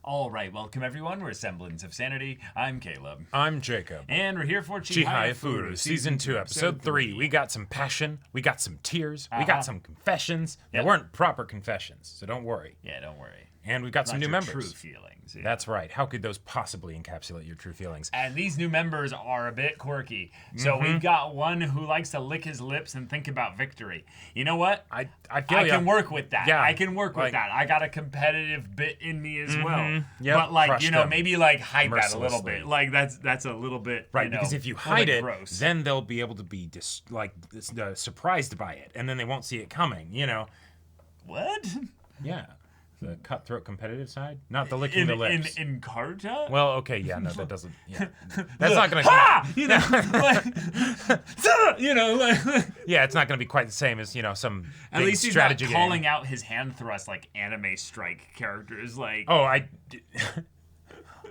All right, welcome everyone. We're Semblance of Sanity. I'm Caleb. I'm Jacob. And we're here for Chihayafuru, Season 2, Episode 3. We got some passion, we got some tears, we got some confessions. They weren't proper confessions, so don't worry. Yeah, don't worry. And we've got some new members. True feelings. Yeah. That's right. How could those possibly encapsulate your true feelings? And these new members are a bit quirky. So we've got one who likes to lick his lips and think about victory. You know what? I can work with that. Yeah, I can work with that. I got a competitive bit in me as well. Yep, but like, crush you know, them maybe like hide that a little mercilessly. bit. Like that's a little bit Right, you know, because if you a hide bit it, gross. then they'll be able to be surprised by it, and then they won't see it coming, you know? What? Yeah. The cutthroat competitive side? Not the licking the lips. In Karuta? Well, okay, yeah, no, that doesn't. Yeah. That's not gonna. You know, like, you know, like, Yeah, it's not gonna be quite the same as some at big least he's strategy not game. calling out his hand thrust like anime strike characters. Like, Oh,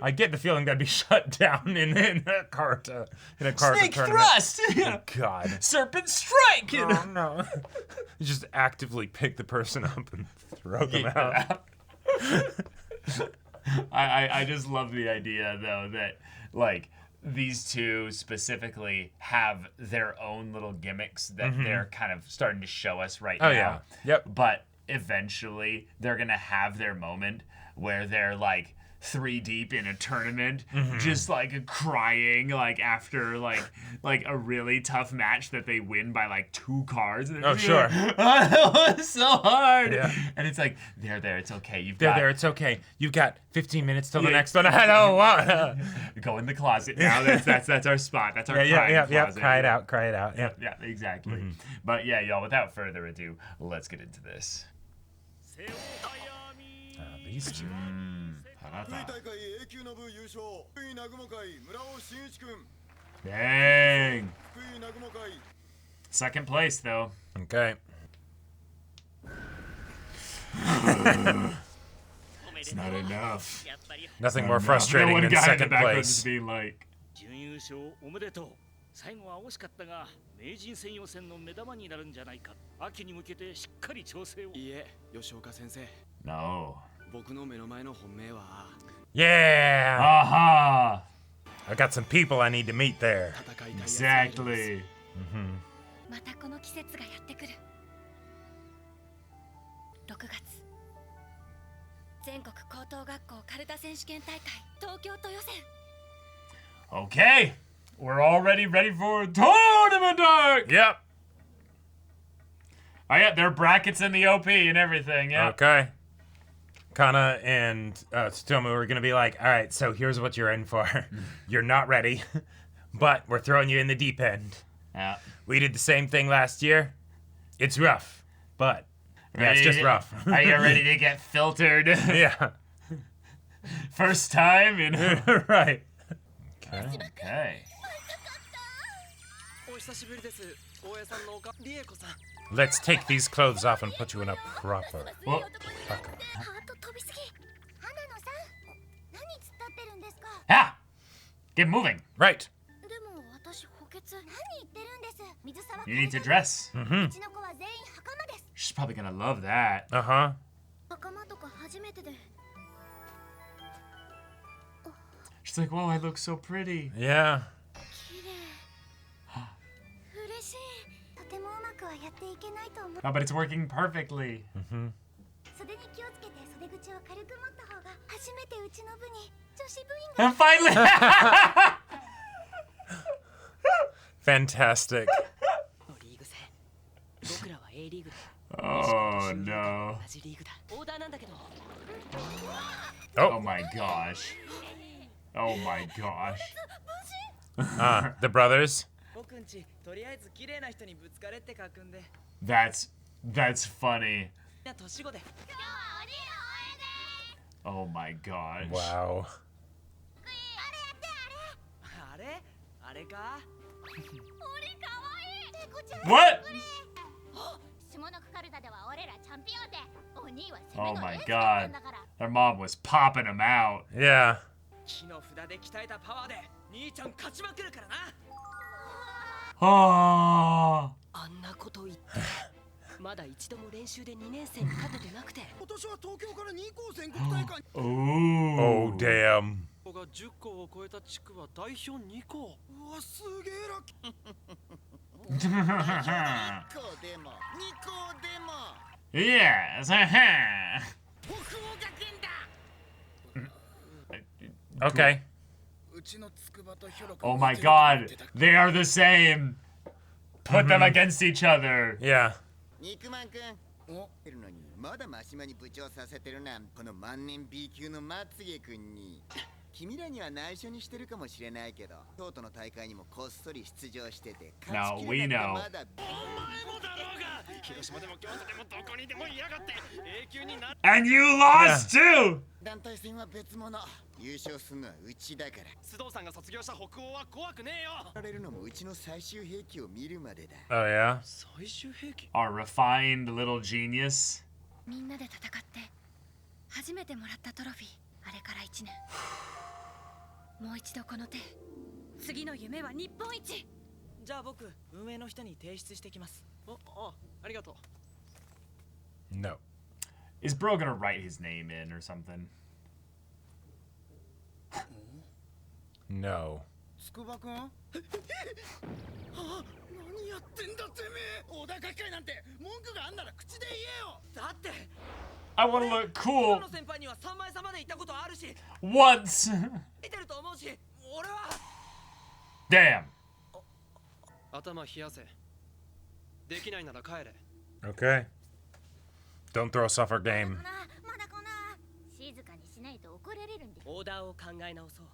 I get the feeling that'd be shut down in a Karuta snake tournament. thrust, Oh, God. serpent strike. You know? Oh no! You just actively pick the person up and throw them out. I just love the idea though that like these two specifically have their own little gimmicks that they're kind of starting to show us right now. Oh yeah. Yep. But eventually they're gonna have their moment where they're like 3 deep in a tournament, just like crying like after like a really tough match that they win by like 2 cards. And Oh sure. Like, oh, that was so hard. Yeah. And it's like there, it's okay. There, it's okay. You've got 15 minutes till the next one. I don't want. Go in the closet now. That's our spot. That's our crying closet. Cry it out. Yeah. Yeah, exactly. But yeah, y'all. Without further ado, let's get into this. These two. Arata. Dang. Second place though. Okay. It's not enough. Nothing more frustrating one than guy in the second background place. just being like, おめでとう。最後は惜しかったが、名人戦予選の目玉になるんじゃないか。秋に向けてしっかり調整を。いいえ、吉岡先生。 no. 僕の目の前の本命は。Yeah. Aha. I got some people I need to meet there. Exactly. またこの季節がやってくる。6月。全国高等学校カルタ選手権大会東京都予選。 Okay. We're already ready for tournament arc. Yep. Oh yeah, there are brackets in the OP and everything. Yeah. Okay. Kana and Tsutomu are gonna be like, all right, so here's what you're in for. You're not ready, but we're throwing you in the deep end. Yeah. We did the same thing last year. It's rough, but yeah, it's just rough. Are you ready to get filtered? Yeah. First time, you know. Right. Okay. Let's take these clothes off and put you in a proper. Well, ah! Get moving. Right. You need to dress. She's probably gonna love that. Uh-huh. She's like, whoa, I look so pretty. Yeah. Oh, but it's working perfectly. And finally! Fantastic. Oh, no. Oh, Oh, my gosh. Oh, my gosh. the brothers. That's funny. Oh, my gosh. Wow. What? Oh, my God. Their mom was popping him out. Yeah. 木の札で鍛えたパワーで兄ちゃん勝ちまくるからな。ああんなこと言ってまだ一度も練習で2年生に勝ててなくて。今年は東京から2校全国大会。ー。Damn. が10個を超えた地区は代表2個。うわ、すげえラッキー。1個でも2個でも。Yes. 北欧学園だ。 Okay. うちの筑波とヒョロ Oh my god. They are the same. Put them against each other. Yeah. 肉まんくん。お、てるのにまだマシマに部長させてるなんこの万年 B 級のまつげくんに。君らには内緒にしてるかもしれないけど、京都の大会にもこっそり出場してて、 Now we know. お前もだろうが。広島でも京都でもどこにでもいやがって永久にな。 And you lost too. 団体戦は別物。優勝するのはうちだから。須藤さんが卒業した北欧は怖くねえよ。られるのもうちの最終兵器を見るまでだ。 Oh yeah. 最終兵器。 Our refined little genius. みんなで戦って初めてもらったトロフィー。あれから1年。もう一度この手。次の夢は日本一。じゃあ僕運営の人に提出してきます。ありがとう。 No. Is Bro gonna write his name in or something? No. 筑波くん。何やってんだてめえ。小田書き換えなんて文句があんなら口で言えよ。だって I want to look 他 cool の先輩には3枚差まで行ったことあるし once. 見てると思うし俺は Damn. 頭冷やせ。できないなら帰れ。 Okay. Don't throw us off our game. まだ来な。静かにしないと怒られるんで。オーダーを考え直そう。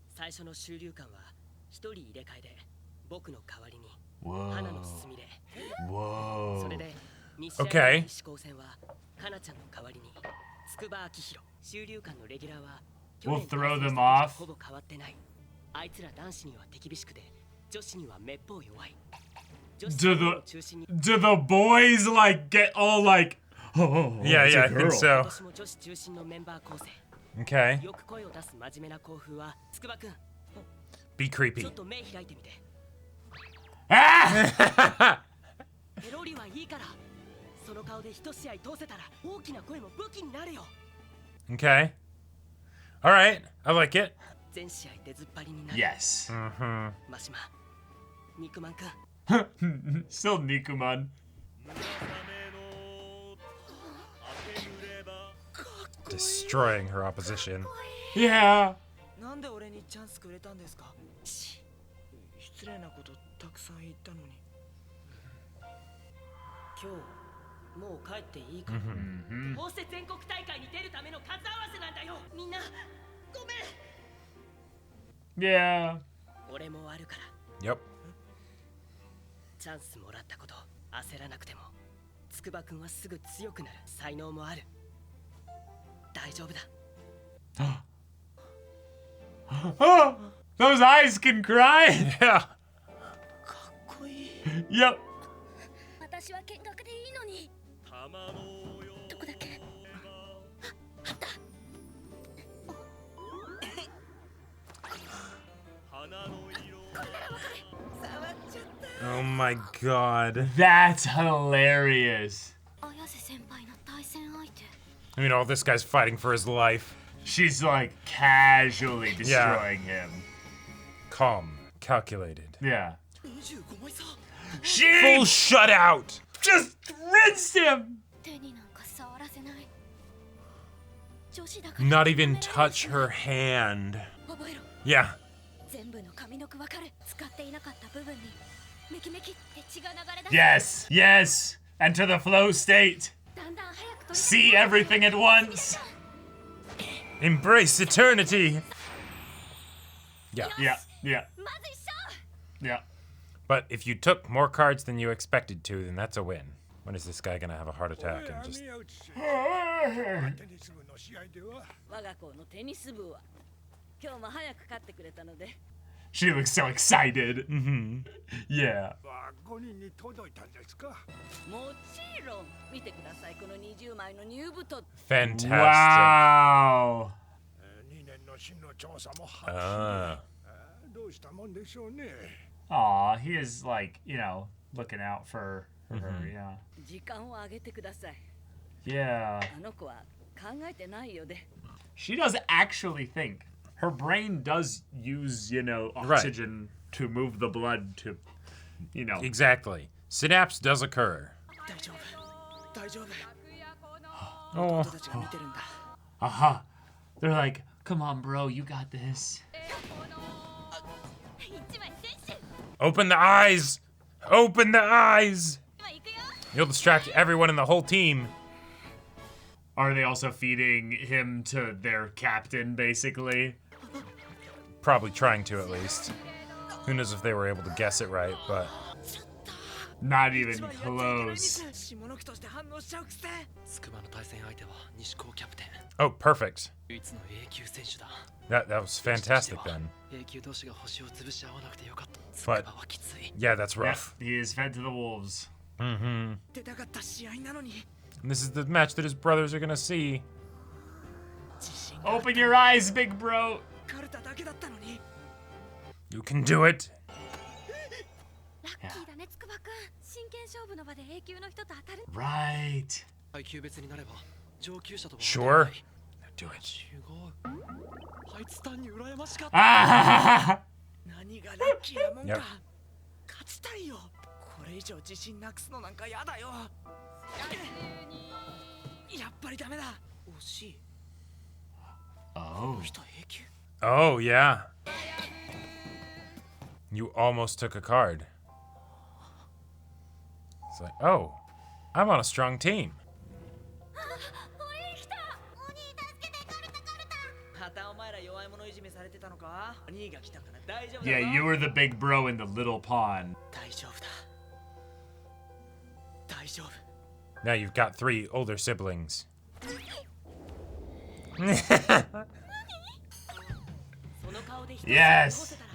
最初の終竜館は1人入れ替えで僕の代わりに Whoa. 花のすみれ。 Whoa. それで2試合 Okay. 目の西高戦はかなちゃんの代わりに筑波明宏。終竜館のレギュラーは We'll throw 去年 them 対戦した時 off. とほぼ変わってない。あいつら男子には手厳しくて女子にはめっぽう弱い。女子 Do の中心に the boys like get all like? Oh, Yeah, it's yeah, a I think girl. so. 今年も女子中心のメンバー構成。 Okay. よく声を出す真面目な校風は筑波くん。 Be ち creepy. ょっと目開いてみて。 Ah! ペロリはいいから。その顔で一試合通せたら大きな声も武器になるよ。 Okay. All right. I like it. 全試合出ずっぱりになる。 Yes. Mm-hmm. マシマ、肉まんくん。 Still Nikuman. Destroying her opposition. Yeah. なんで俺にチャンスくれたんですか。失礼なことたくさん言ったのに。今日もう帰っていいかな。こうして全国大会に出るための数合わせなんだよ。みんなごめん。 Yeah. 俺もあるから。 Yep. チャンスもらったこと焦らなくても筑波くんはすぐ強くなる才能もある。大丈夫だ。 Oh, those eyes can cry. Yeah. かっこいい。 Yep. 私は見学でいいのに。どこだっけ。あった。 Oh my god. That's hilarious. 綾瀬先輩の対戦相手。 I mean, all this guy's fighting for his life. She's like casually destroying him. Calm, calculated. Yeah. 25枚差。 She Full shutout. just rinsed him. 手になんか触らせない。女子だから。 Not even touch her hand. 覚えろ。 Yeah. 全部の髪の毛わかる。使っていなかった部分にメキメキって血が流れ出す。 Yes. Yes. Enter the flow state. だんだん早くと。 See everything at once. Embrace eternity. Yeah. Yeah. Yeah. まず一緒。 Yeah. But if you took more cards than you expected to, then that's a win. When is this guy gonna have a heart attack and just... 我が校のテニス部は今日も早く勝ってくれたので She looks so excited. Yeah. もちろん見てくださいこの20枚の入部と Fantastic. Wow. Ah. Aw, he is like, you know, looking out for her. Yeah. 時間をあげてください Yeah. あの子は考えてないようで She does actually think. Her brain does use, oxygen to move the blood to, Exactly. Synapse does occur. 大丈夫大丈夫 Oh. 弟たちが見てるんだ Aha. They're like, come on, bro, you got this. 一枚選手 Open the eyes! Open the eyes! 今行くよ You'll distract everyone in the whole team. Are they also feeding him to their captain, basically? Probably trying to, at least. Who knows if they were able to guess it right, but... Not even close. 下の句として反応しちゃうくせ筑波の対戦相手は西高キャプテン Oh, perfect. 唯一の A 級選手だ That was fantastic then. A 級同士が星を潰し合わなくてよかった But- 筑波はきつい Yeah, that's Yeah, rough. he is fed to the wolves. Mm-hmm. 出たかった試合なのに And this is the match that his brothers are gonna see. 自信が Open your eyes, big bro. カルタだけだったのに You can do it. ラッキーだね筑波くん真剣勝負の場で A 級の人と当たる Right. 階級別になれば上級者とは Sure. Do it. 違うあいつ単に羨ましかった Ah! 何がラッキーなもんか Yep. 勝ちたいよこれ以上自信なくすのなんかやだよやっぱりダメだ惜しい Oh. 人 A 級 Oh, yeah. You almost took a card. It's like, oh, I'm on a strong team. 俺に来たお兄助けてカルタカルタまたお前ら弱い者いじめされてたのか兄が来たから大丈夫だぞ Yeah, you were the big bro in the little pond. 大丈夫だ大丈夫 Now you've got 3 older siblings. その顔で人を Yes. 起こせたら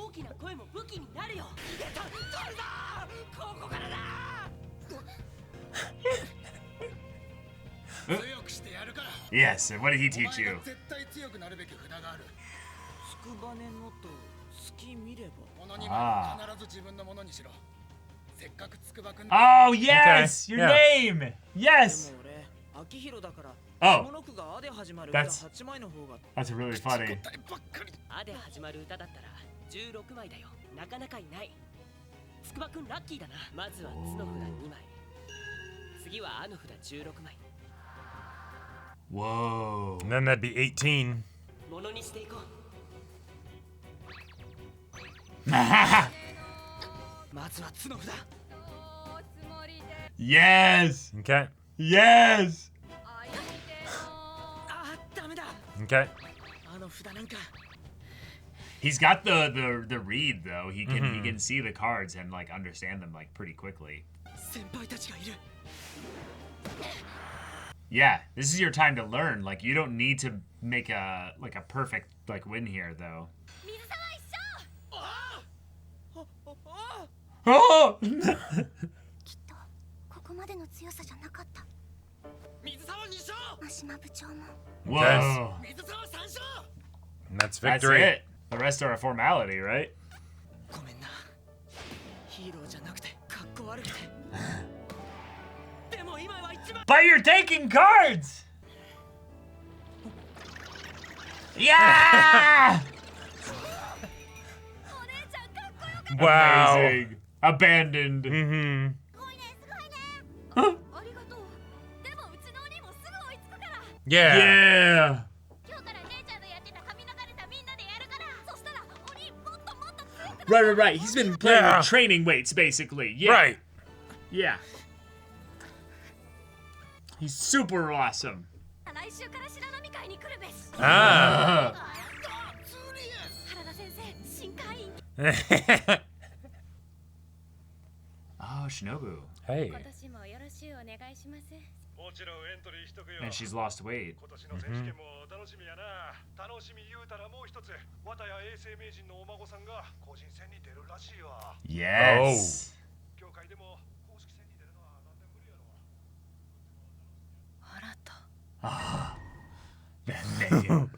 大きな声も武器になるよ誰だここからだ強くしてやるから Yes, and what did he お teach 前 you? が絶対強くなるべき札があるつくばねのと月見ればものには必ず自分のものにしろせっかくつくばくん Oh, yes! Okay, Your yeah. name! Yes! でも俺秋広だから Oh. 下の句があで始まる歌 That's- 8枚の方が That's really funny. 答えばっかりあで始まる歌だったら16枚だよなかなかいないつくばくんラッキーだなまずはつの札2枚次はあの札16枚 Whoa. And then that'd be 18. ものにしていこうまずはつの札 Yes! Okay. Yes! あダメだ Okay. あの札なんか He's got the read though. He can see the cards and like understand them like pretty quickly. 先輩たちがいる Yeah, this is your time to learn. Like you don't need to make a perfect like win here though. 水沢一緒 Oh! きっとここまでの強さじゃなかった水沢2勝真島部長も Whoa. 水沢3勝 And that's That's victory. it. The rest are a formality, right? ごめんなヒーローじゃなくてかっこ悪くてでも今は一番 But you're taking cards! Yeah! お姉ちゃんかっこよかっ Wow. Amazing. Abandoned. Mm-hmm. たすごいねすごいねありがとうでもうちのお兄もすぐ追いつくから Yeah. Yeah. 今日から姉ちゃんのやってた髪の毛でみんなでやるからそしたらお兄もっともっと強く Right, right, right. He's been playing Yeah. with training weights basically. Yeah. Right. Yeah. He's super awesome. 来週から白波会に来るべし Ah. 原田先生新会員 Oh, Shinobu. Hey. 今年もよろしゅうお願いします もちろんエントリーしとくよ And she's lost weight. 今年の選手権も楽しみやな、楽しみ言うたらもう一つ綿谷永世名人のお孫さんが個人戦に出るらしいわ Yes. 協会でも公式戦に出るのは何年ぶりやろ 新た Ah. That name.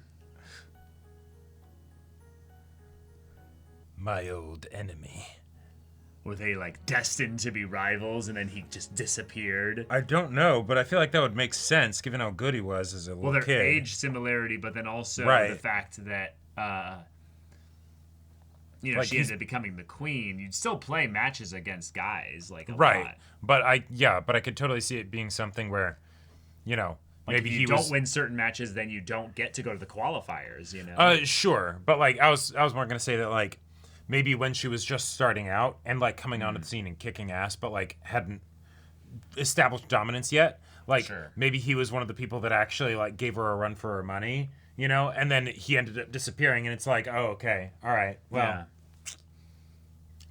My old enemy. Were they like destined to be rivals and then he just disappeared? I don't know, but I feel like that would make sense given how good he was as a little Well, kid. their age similarity, but then also Right. the fact that you know, Like she ended up becoming the queen. You'd still play matches against guys like a Right. lot. But I could totally see it being something where, you know, Like maybe if you he don't was win certain matches, then you don't get to go to the qualifiers. You know. Sure, but like I was more gonna say that like maybe when she was just starting out and like coming onto the scene and kicking ass, but like hadn't established dominance yet. Like Sure. maybe he was one of the people that actually like gave her a run for her money, you know, and then he ended up disappearing, and it's like, oh, okay, all right, well, Yeah.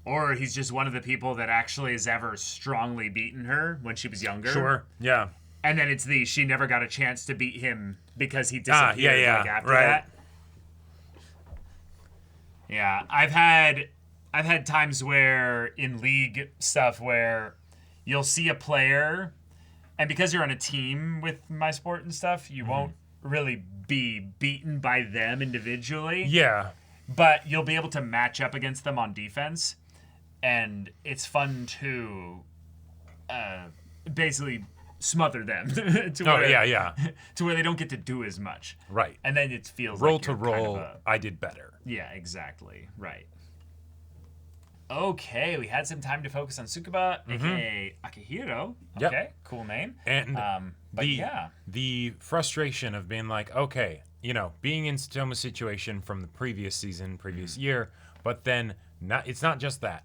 Or he's just one of the people that actually has ever strongly beaten her when she was younger. sure, yeah, And then it's she never got a chance to beat him because he disappeared like after right. that. Yeah, I've had times where in league stuff where you'll see a player, and because you're on a team with my sport and stuff, you won't really be beaten by them individually. yeah, But you'll be able to match up against them on defense, and it's fun to basically smother them to oh where, yeah, to where they don't get to do as much. right. And then it feels Roll like to you're kind roll, of I did better. yeah, exactly. Right. Okay, we had some time to focus on Tsukuba, aka Akihiro. Yep. Okay, cool name. And but the frustration of being like, okay, you know, being in Tsutomu's situation from the previous season, previous year, but then it's not just that.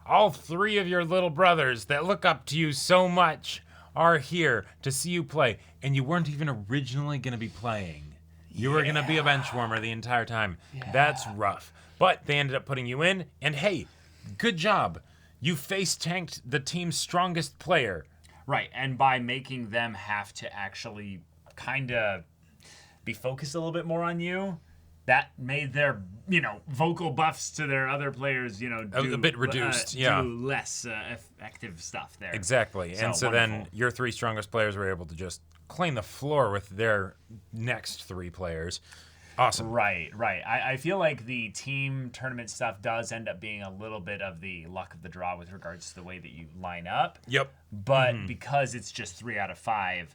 All three of your little brothers that look up to you so much are here to see you play, and you weren't even originally going to be playing. You were going to be a bench warmer the entire time. That's rough. But they ended up putting you in, and hey, good job. You face tanked the team's strongest player. Right, and by making them have to actually kind of be focused a little bit more on you, that made their, you know, vocal buffs to their other players, you know, A bit reduced, yeah. do less effective stuff there. Exactly. And so then wonderful. your three strongest players were able to just claim the floor with their next three players. Awesome. Right. I feel like the team tournament stuff does end up being a little bit of the luck of the draw with regards to the way that you line up. Yep. But because it's just 3 out of 5,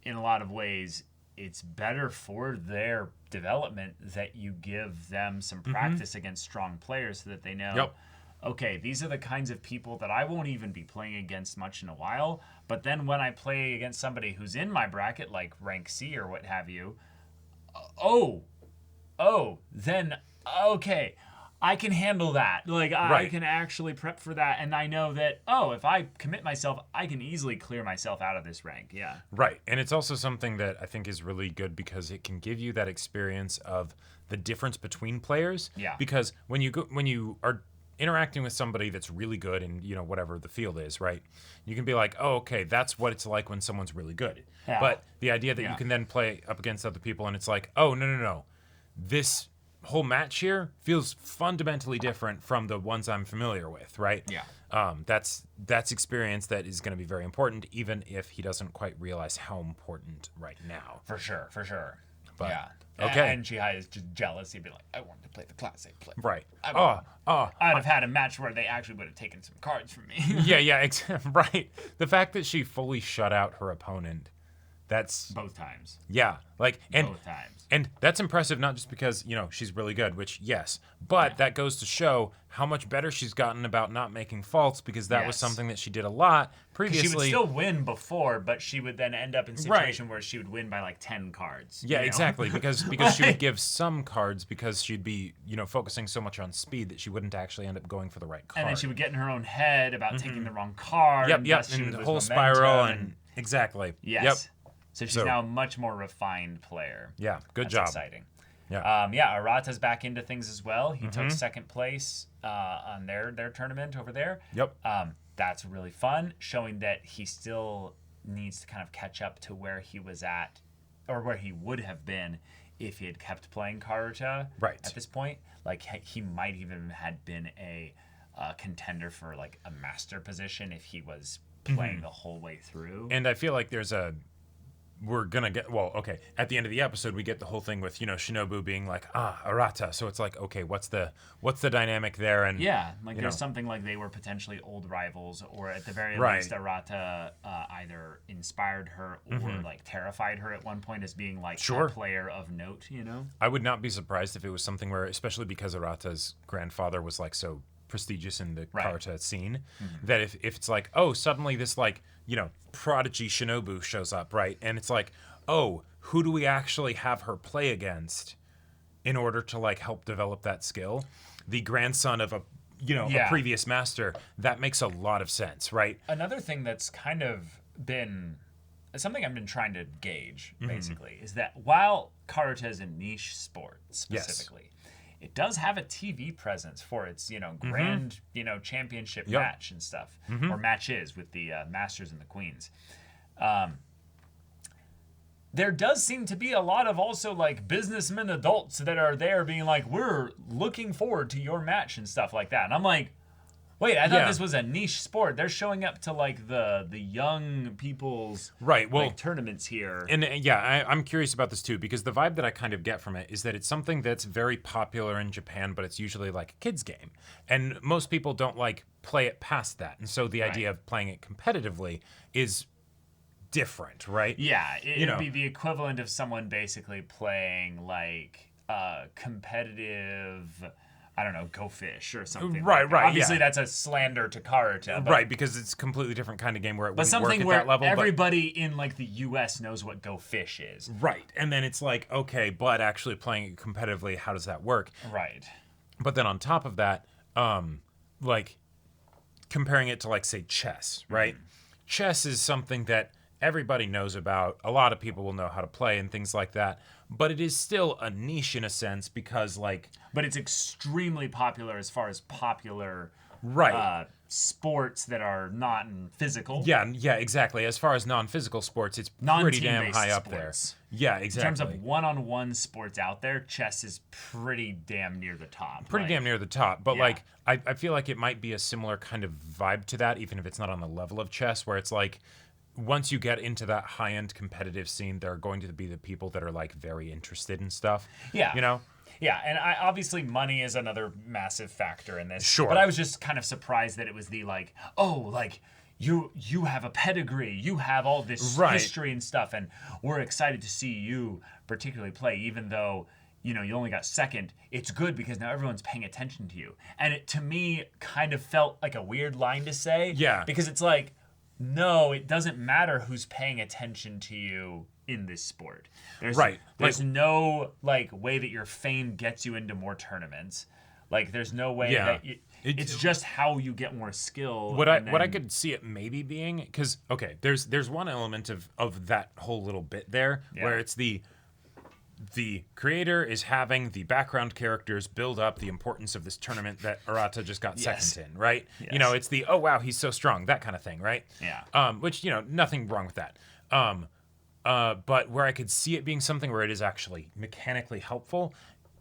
in a lot of ways, it's better for their development that you give them some practice against strong players so that they know, Yep. okay, these are the kinds of people that I won't even be playing against much in a while. But then when I play against somebody who's in my bracket, like rank C or what have you, then, okay, I can handle that. Like, I Right. can actually prep for that. And I know that, if I commit myself, I can easily clear myself out of this rank. Yeah. Right. And it's also something that I think is really good because it can give you that experience of the difference between players. Yeah. Because when you are interacting with somebody that's really good in, you know, whatever the field is, right? You can be like, oh, okay, that's what it's like when someone's really good. Yeah. But the idea that you can then play up against other people and it's like, oh, no. This whole match here feels fundamentally different from the ones I'm familiar with, right? Yeah. That's experience that is going to be very important, even if he doesn't quite realize how important right now. For sure. But, yeah. okay. And Chihai is just jealous. He'd be like, I wanted to play the Class A play. Right. I'd have had a match where they actually would have taken some cards from me. Yeah, right. The fact that she fully shut out her opponent, that's Both times. yeah, like Both times. and that's impressive not just because, you know, she's really good, which yes, but that goes to show how much better she's gotten about not making faults because that was Yes. something that she did a lot previously. She would still win before, but she would then end up in a situation where she would win by like 10 cards. Yeah, you know? exactly. Because she would give some cards because she'd be, you know, focusing so much on speed that she wouldn't actually end up going for the right card. And then she would get in her own head about taking the wrong card. Yep, thus she and would the lose whole momentum spiral and exactly. yes. Yep. So she's So- now a much more refined player. Yeah, good That's job. exciting. Yeah. Arata's back into things as well. He took second place on their tournament over there. Yep. That's really fun, showing that he still needs to kind of catch up to where he was at, or where he would have been if he had kept playing Karuta. Right. At this point, like he might even had been a contender for like a master position if he was playing the whole way through. And I feel like there's a we're gonna get at the end of the episode we get the whole thing with Shinobu being like Arata, so it's like, okay, what's the dynamic there? And there's something like they were potentially old rivals, or at the very least Arata either inspired her or like terrified her at one point as being like a player of note. I would not be surprised if it was something where, especially because Arata's grandfather was like so prestigious in the Karuta scene, that if it's like, oh, suddenly this like prodigy Shinobu shows up, right? And it's like, oh, who do we actually have her play against in order to like help develop that skill? The grandson of a previous master. That makes a lot of sense, right? Another thing that's kind of been something I've been trying to gauge, basically, is that while Karuta is a niche sport specifically, it does have a TV presence for its, grand, championship match and stuff, or matches with the Masters and the Queens. There does seem to be a lot of also like businessmen adults that are there being like, we're looking forward to your match and stuff like that. And I'm like, wait, I thought this was a niche sport. They're showing up to like the young people's tournaments here. And I'm curious about this too, because the vibe that I kind of get from it is that it's something that's very popular in Japan, but it's usually like a kid's game. And most people don't like play it past that. And so the idea of playing it competitively is different, right? Yeah, it would be the equivalent of someone basically playing like competitive, I don't know, Go Fish or something. Right. Obviously, that's a slander to Karuta. Right, because it's a completely different kind of game where it wouldn't work at where that level. Everybody in like the U.S. knows what Go Fish is. Right, and then it's like, okay, but actually playing it competitively, how does that work? Right. But then on top of that, like comparing it to like say chess, right? Chess is something that everybody knows about. A lot of people will know how to play and things like that. But it is still a niche in a sense because like... But it's extremely popular as far as popular sports that are not physical. Yeah, exactly. As far as non-physical sports, it's pretty damn high up there. Yeah, exactly. In terms of one-on-one sports out there, chess is pretty damn near the top. Pretty damn near the top. But like, I feel like it might be a similar kind of vibe to that, even if it's not on the level of chess, where it's like... Once you get into that high-end competitive scene, there are going to be the people that are like very interested in stuff. Yeah. Yeah, and obviously money is another massive factor in this. Sure. But I was just kind of surprised that it was the like, oh, like you have a pedigree, you have all this history and stuff, and we're excited to see you particularly play, even though you only got second. It's good because now everyone's paying attention to you. And it, to me, kind of felt like a weird line to say. Yeah. Because it's like, no, it doesn't matter who's paying attention to you in this sport. There's no like way that your fame gets you into more tournaments. Like there's no way that it's just how you get more skill. What I could see it maybe being, because there's one element of that whole little bit there where it's the creator is having the background characters build up the importance of this tournament that Arata just got second in, right? Yes. It's the, oh, wow, he's so strong, that kind of thing, right? Yeah. Which, nothing wrong with that. But where I could see it being something where it is actually mechanically helpful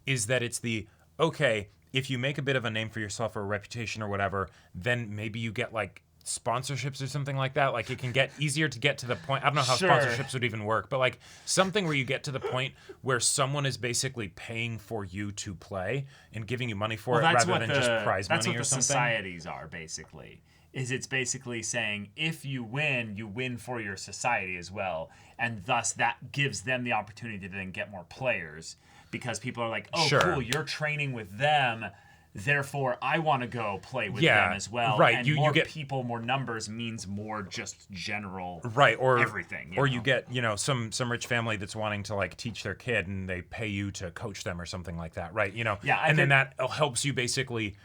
is that it's the, okay, if you make a bit of a name for yourself or a reputation or whatever, then maybe you get like sponsorships or something like that. Like it can get easier to get to the point. I don't know how sponsorships would even work, but like something where you get to the point where someone is basically paying for you to play and giving you money for it rather than just prize money or something. That's what the societies are basically. It's basically saying if you win for your society as well, and thus that gives them the opportunity to then get more players because people are like, oh, cool, you're training with them. Therefore, I want to go play with them as well. Right. And you get people, more numbers means more just general everything. You get, some rich family that's wanting to like teach their kid and they pay you to coach them or something like that, right? Then that helps you basically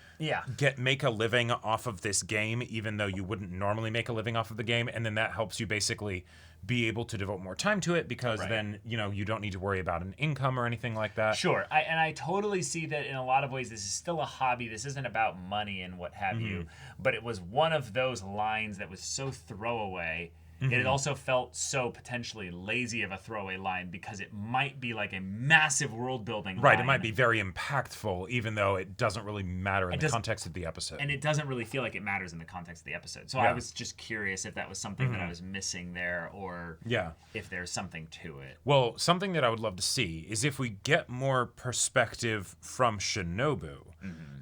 make a living off of this game, even though you wouldn't normally make a living off of the game. And then that helps you basically be able to devote more time to it because then, you don't need to worry about an income or anything like that. Sure. I totally see that in a lot of ways. This is still a hobby. This isn't about money and what have you. But it was one of those lines that was so throwaway it also felt so potentially lazy of a throwaway line because it might be like a massive world building Right, line. it might be very impactful, even though it doesn't really matter in the doesn't- context of the episode. And it doesn't really feel like it matters in the context of the episode. So Yeah. I was just curious if that was something that I was missing there, or Yeah. if there's something to it. Well, something that I would love to see is if we get more perspective from Shinobu,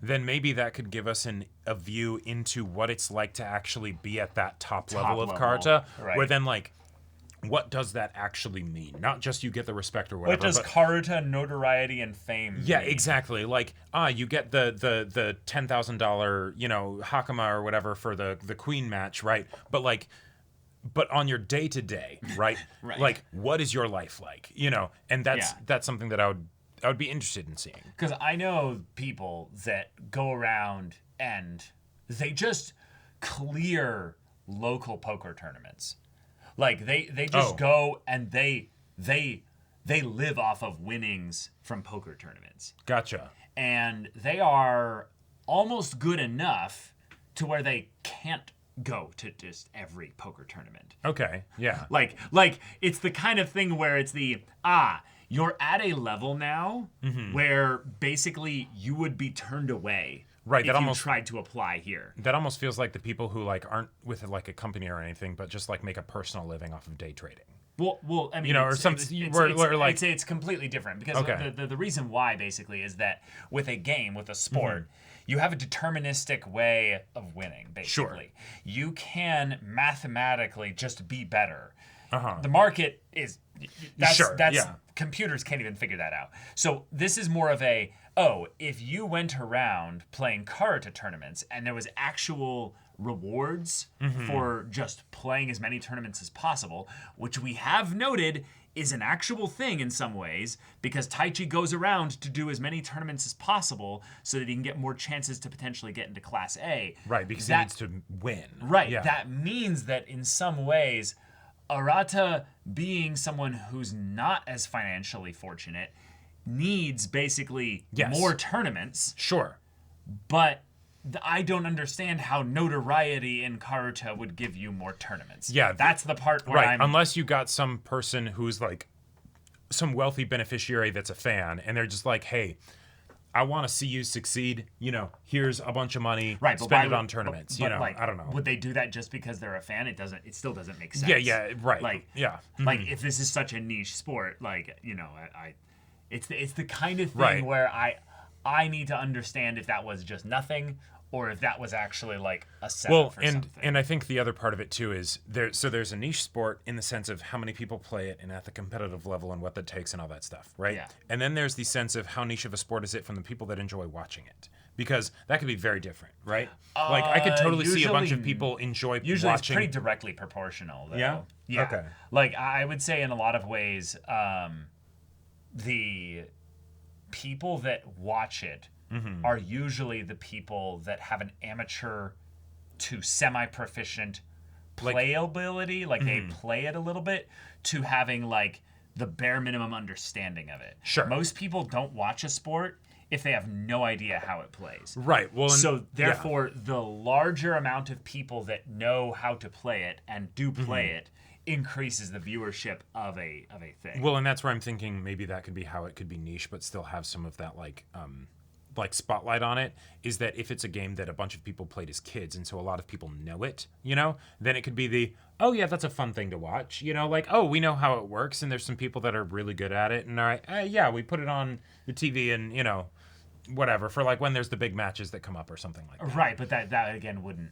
then maybe that could give us a view into what it's like to actually be at that top level of level, Karuta, right. where then, like, what does that actually mean? Not just you get the respect or whatever. What does but, Karuta notoriety and fame yeah, mean? exactly. Like, you get the $10,000, Hakama or whatever for the queen match, right? But on your day to day, right? Right. Like, what is your life like? And that's something that I would be interested in seeing. Because I know people that go around and they just clear local poker tournaments. Like they just go and they live off of winnings from poker tournaments. Gotcha. And they are almost good enough to where they can't go to just every poker tournament. Okay. Yeah. Like it's the kind of thing where it's you're at a level now where basically you would be turned away. Right, If that you almost- tried to apply here. That almost feels like the people who aren't with a company or anything, but just make a personal living off of day trading. Well, I mean, or it's- something it's- where it's- like I'd say it's completely different because Okay. the reason why basically is that with a game, with a sport, Mm-hmm. you have a deterministic way of winning. Basically, you can mathematically just be better. The market is that's Sure, yeah. computers can't even figure that out. So this is more of if you went around playing Karuta tournaments and there was actual rewards for just playing as many tournaments as possible, which we have noted is an actual thing in some ways, because Taichi goes around to do as many tournaments as possible so that he can get more chances to potentially get into Class A. right, because he That- needs to win. Right. Yeah. That means that in some ways, Arata, being someone who's not as financially fortunate, needs basically Yes. more tournaments. Sure. But I don't understand how notoriety in Karuta would give you more tournaments. Yeah, that's the part where Right. I'm. Unless you got some person who's some wealthy beneficiary that's a fan, and they're just like, hey, I want to see you succeed. Here's a bunch of money. Right, but spend why it would- on tournaments. but, I don't know. Would they do that just because they're a fan? It doesn't. It still doesn't make sense. Yeah, right. Like, yeah. like if this is such a niche sport, it's the kind of thing Right. where I need to understand if that was just nothing or if that was actually a setup for something. And I think the other part of it too is there's a niche sport in the sense of how many people play it and at the competitive level and what that takes and all that stuff, right? Yeah. And then there's the sense of how niche of a sport is it from the people that enjoy watching it. Because that could be very different, right? I could totally see a bunch of usually- people enjoy Usually it's watching. pretty directly proportional, though. Yeah? Yeah. Okay. I would say in a lot of ways, the people that watch it are usually the people that have an amateur to semi-proficient playability, they play it a little bit, to having the bare minimum understanding of it. Sure. Most people don't watch a sport if they have no idea how it plays. Right. Well, So therefore, the larger amount of people that know how to play it and do play it increases the viewership of a thing. Well, and that's where I'm thinking maybe that could be how it could be niche, but still have some of that spotlight on it. Is that if it's a game that a bunch of people played as kids, and so a lot of people know it, then it could be that's a fun thing to watch. We know how it works, and there's some people that are really good at it, and all right, we put it on the TV, and whatever for when there's the big matches that come up or something like that. Right, but that again wouldn't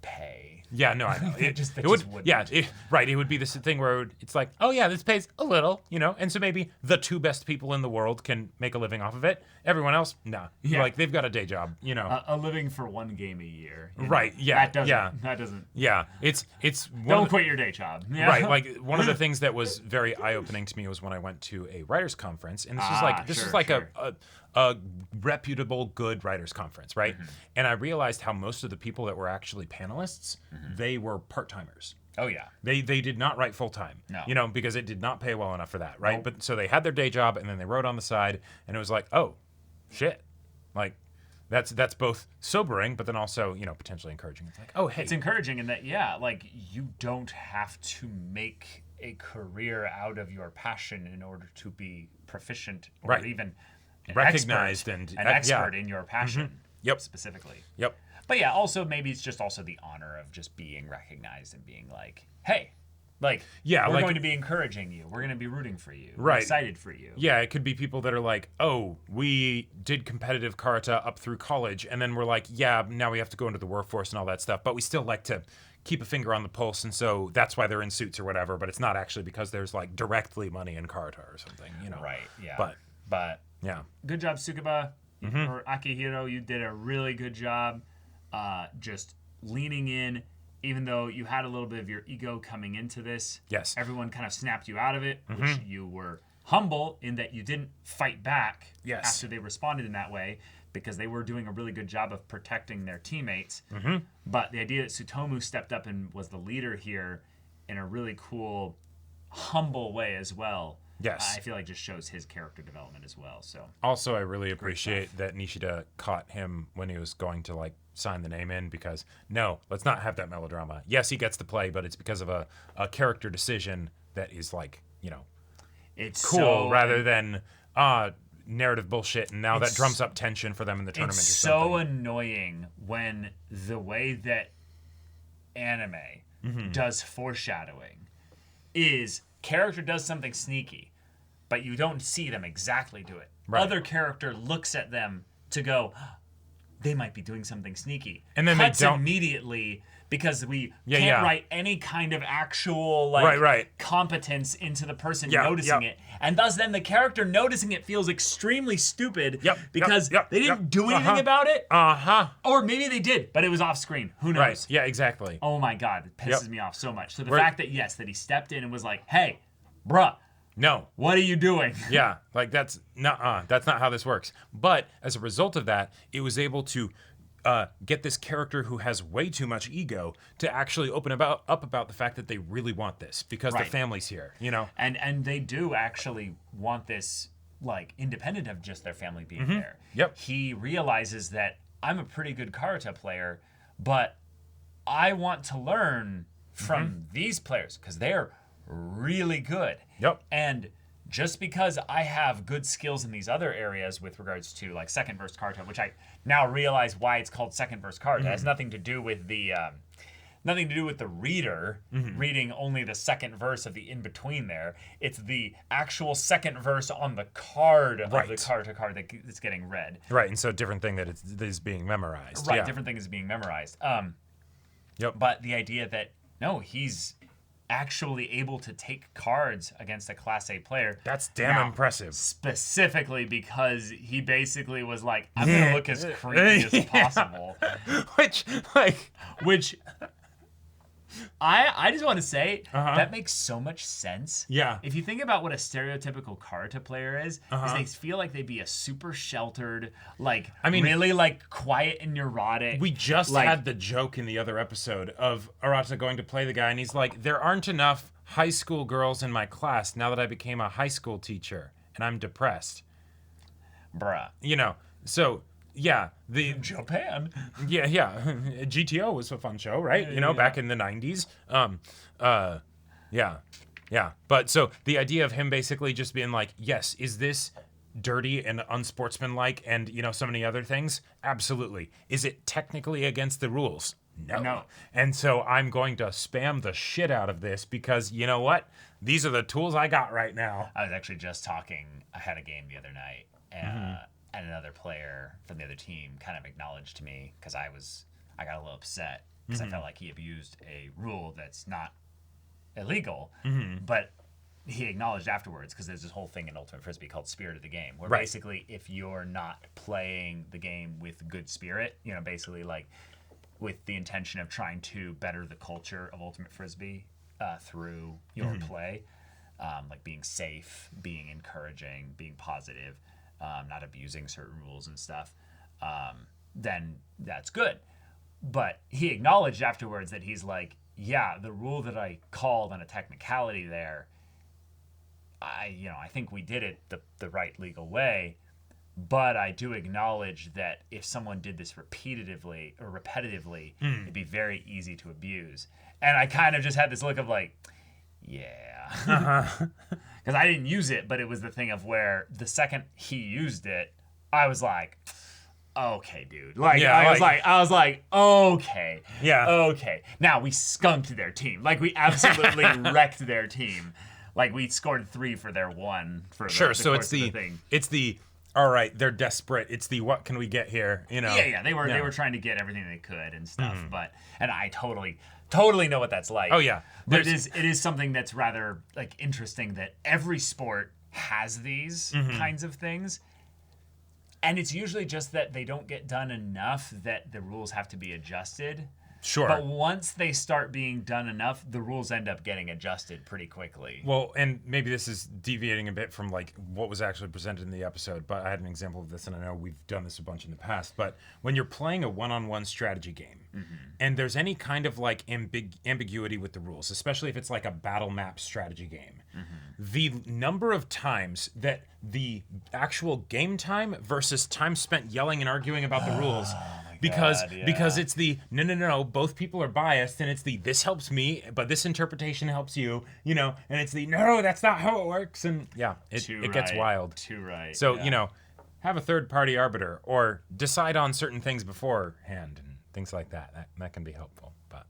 pay. Yeah, no, I know. It just would. wouldn't. Yeah, right. It would be this thing where it's this pays a little, and so maybe the two best people in the world can make a living off of it. Everyone else, nah. Yeah. They've got a day job, A living for one game a year. Right, yeah, That doesn't. Yeah, it's Don't quit your day job. Yeah. Right, one of the things that was very eye-opening to me was when I went to a writers' conference, and this was a reputable, good writers' conference, right? And I realized how most of the people that were actually panelists, they were part-timers. Oh yeah. They did not write full-time, No. because it did not pay well enough for that, right? Nope. But so they had their day job, and then they wrote on the side, and it was oh, shit. that's both sobering, but then also, you know, potentially encouraging. It's like, oh, hey. It's encouraging in that, yeah, like, you don't have to make a career out of your passion in order to be proficient or Right. even recognized an and expert in your passion Yep. specifically. Yep. But yeah, also maybe it's just also the honor of just being recognized and being like, hey, like, Yeah, we're like- going to be encouraging you. We're going to be rooting for you. We're Right. excited for you. Yeah, it could be people that are like, oh, we did competitive Karuta up through college, and then we're like, yeah, now we have to go into the workforce and all that stuff, but we still like to keep a finger on the pulse, and so that's why they're in suits or whatever, but it's not actually because there's like directly money in Karuta or something, you know? Right, yeah. But yeah. Good job, Tsukaba. Or Akihiro, you did a really good job just leaning in, even though you had a little bit of your ego coming into this. Yes. Everyone kind of snapped you out of it, which you were humble in that you didn't fight back Yes. after they responded in that way, because they were doing a really good job of protecting their teammates. But the idea that Tsutomu stepped up and was the leader here in a really cool, humble way as well, Yes. I feel like just shows his character development as well. So Also, I really appreciate that Nishida caught him when he was going to like sign the name in, because no, let's not have that melodrama. Yes, he gets to play, but it's because of a character decision that is like, you know, it's cool so, rather than narrative bullshit, and now that drums up tension for them in the tournament It's or so something. annoying when the way that anime does foreshadowing is character does something sneaky, but you don't see them exactly do it. Right. Other character looks at them to go, they might be doing something sneaky. And then Cuts they don't immediately, because we Yeah, can't yeah. write any kind of actual like Right. competence into the person Yeah, noticing yeah. it, and thus then the character noticing it feels extremely stupid because yep, they didn't yep. do anything about it, Uh-huh. or maybe they did, but it was off screen. Who knows? Right. Yeah, exactly. Oh my god, it pisses Yep. me off so much. So the Right. fact that yes, that he stepped in and was like, "Hey, bruh, No. what are you doing?" Yeah, like that's not how this works. But as a result of that, it was able to get this character who has way too much ego to actually open up about the fact that they really want this because Right. the family's here, you know? And they do actually want this, like, independent of just their family being there. Yep. He realizes that I'm a pretty good Karuta player, but I want to learn from these players because they're really good. Yep. And just because I have good skills in these other areas with regards to like second verse Karuta, which I now realize why it's called second verse Karuta, it has nothing to do with the reader reading only the second verse of the in between there. It's the actual second verse on the card of Right. the Karuta card that's getting read. Right, and so different thing that is being memorized. Right, Yeah. different thing is being memorized. Yep. But the idea that no, he's actually able to take cards against a Class A player. That's damn Now, impressive. Specifically because he basically was like, I'm going to look as creepy as possible. Which, like... Which I just want to say, that makes so much sense. Yeah. If you think about what a stereotypical Karuta player is they feel like they'd be a super sheltered, like, really, like, quiet and neurotic. We just like, had the joke in the other episode of Arata going to play the guy, and he's like, there aren't enough high school girls in my class now that I became a high school teacher, and I'm depressed. Bruh. You know, so... Yeah, Japan. Yeah. GTO was a fun show, right? Back in the 90s. Yeah. But so the idea of him basically just being like, yes, is this dirty and unsportsmanlike and, so many other things? Absolutely. Is it technically against the rules? No. And so I'm going to spam the shit out of this because you know what? These are the tools I got right now. I was actually just talking. I had a game the other night, and another player from the other team kind of acknowledged to me because I got a little upset because I felt like he abused a rule that's not illegal, but he acknowledged afterwards because there's this whole thing in Ultimate Frisbee called Spirit of the Game, where basically if you're not playing the game with good spirit, basically like with the intention of trying to better the culture of Ultimate Frisbee through your play, like being safe, being encouraging, being positive, not abusing certain rules and stuff, then that's good. But he acknowledged afterwards that he's like, yeah, the rule that I called on a technicality there, I think we did it the right legal way, But I do acknowledge that if someone did this repetitively, it'd be very easy to abuse. And I kind of just had this look of like, yeah. Because I didn't use it, but it was the thing of where the second he used it, I was like, okay, dude. Like, Yeah, I was like, okay. Yeah. Okay. Now we skunked their team. Like, we absolutely wrecked their team. Like, we scored 3 for their 1 for the, Sure, the so course of the thing. it's the all right, they're desperate. It's the what can we get here, you know. Yeah, they were trying to get everything they could and stuff, and I totally know what that's like. Oh yeah. But it is something that's rather like interesting that every sport has these kinds of things. And it's usually just that they don't get done enough that the rules have to be adjusted. Sure. But once they start being done enough, the rules end up getting adjusted pretty quickly. Well, and maybe this is deviating a bit from like what was actually presented in the episode, but I had an example of this, and I know we've done this a bunch in the past, but when you're playing a one-on-one strategy game, and there's any kind of like ambiguity with the rules, especially if it's like a battle map strategy game, the number of times that the actual game time versus time spent yelling and arguing about the rules, because it's the no, both people are biased, and it's the this helps me but this interpretation helps you, you know, and it's the no, that's not how it works, and it gets wild. Too right. So you know, have a third party arbiter or decide on certain things beforehand and things like that. That can be helpful. But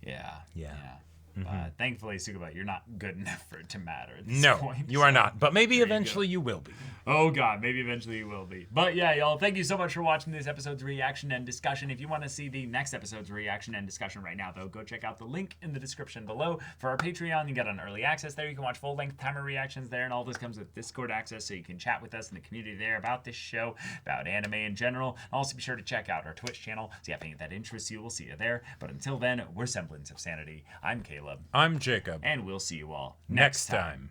yeah. Mm-hmm. But thankfully, Sugaba, you're not good enough for it to matter at this no, point. you are not. But maybe eventually you will be. Oh God, maybe eventually you will be. But yeah, y'all, thank you so much for watching this episode's reaction and discussion. If you want to see the next episode's reaction and discussion right now, though, go check out the link in the description below for our Patreon. You get an early access there. You can watch full-length timer reactions there, and all this comes with Discord access, so you can chat with us in the community there about this show, about anime in general. Also, be sure to check out our Twitch channel. So yeah, if that interests you, we'll see you there. But until then, we're Semblance of Sanity. I'm Caleb. I'm Jacob. And we'll see you all next time.